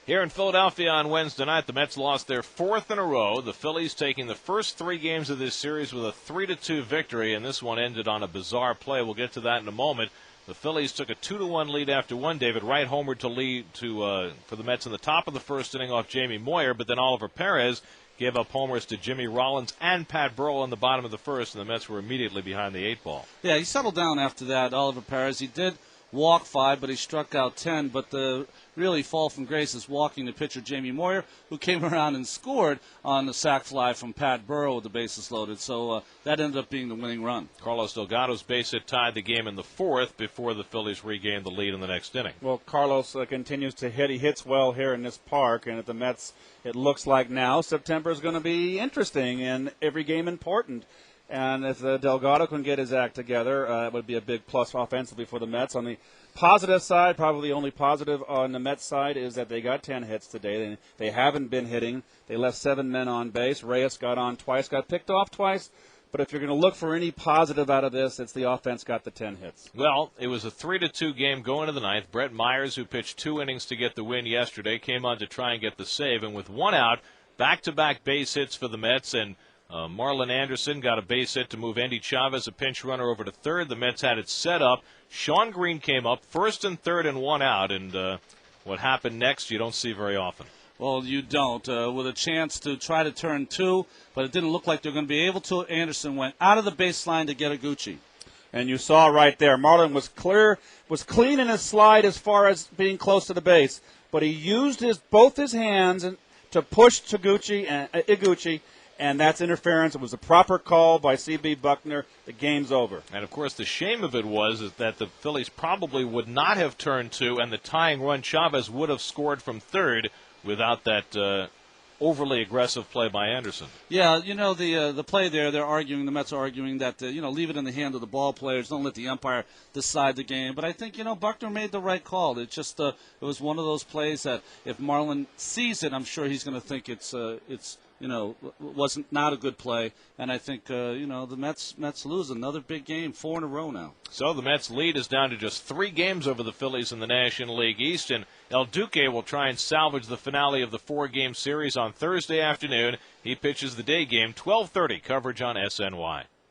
Here in Philadelphia on Wednesday night, the Mets lost their fourth in a row. The Phillies taking the first three games of this series with a 3-2 victory, and this one ended on a bizarre play. We'll get to that in a moment. The Phillies took a 2-1 lead after one. David Wright homered for the Mets in the top of the first inning off Jamie Moyer, but then Oliver Perez gave up homers to Jimmy Rollins and Pat Burrell in the bottom of the first, and the Mets were immediately behind the 8-ball. Yeah, he settled down after that, Oliver Perez. He did walk 5, but he struck out 10. But the really fall from grace is walking the pitcher Jamie Moyer, who came around and scored on the sac fly from Pat Burrell with the bases loaded. So that ended up being the winning run. Carlos Delgado's base hit tied the game in the fourth before the Phillies regained the lead in the next inning. Well, Carlos continues to hit. He hits well here in this park, and at the Mets, it looks like now September is going to be interesting and every game important. And if Delgado can get his act together, it would be a big plus offensively for the Mets. On the positive side, probably the only positive on the Mets side is that they got 10 hits today. They haven't been hitting. They left 7 men on base. Reyes got on twice, got picked off twice. But if you're going to look for any positive out of this, it's the offense got the 10 hits. Well, it was a 3-2 game going to the ninth. Brett Myers, who pitched 2 innings to get the win yesterday, came on to try and get the save. And with 1 out, back-to-back base hits for the Mets, and Marlon Anderson got a base hit to move Andy Chavez, a pinch runner, over to third. The Mets had it set up. Sean Green came up, first and third and 1 out. And what happened next, you don't see very often. Well, you don't. With a chance to try to turn 2, but it didn't look like they were going to be able to. Anderson went out of the baseline to get Iguchi. And you saw right there, Marlon was clean in his slide as far as being close to the base, but he used both his hands to push Iguchi, and that's interference. It was a proper call by C.B. Buckner. The game's over. And, of course, the shame of it was that the Phillies probably would not have turned 2, and the tying run Chavez would have scored from third without that overly aggressive play by Anderson. Yeah, the play there, the Mets are arguing that, leave it in the hand of the ball players. Don't let the umpire decide the game. But I think, Buckner made the right call. It just it was one of those plays that if Marlon sees it, I'm sure he's going to think it's wasn't not a good play. And I think, the Mets lose another big game, 4 in a row now. So the Mets' lead is down to just 3 games over the Phillies in the National League East, and El Duque will try and salvage the finale of the 4-game series on Thursday afternoon. He pitches the day game, 12:30, coverage on SNY.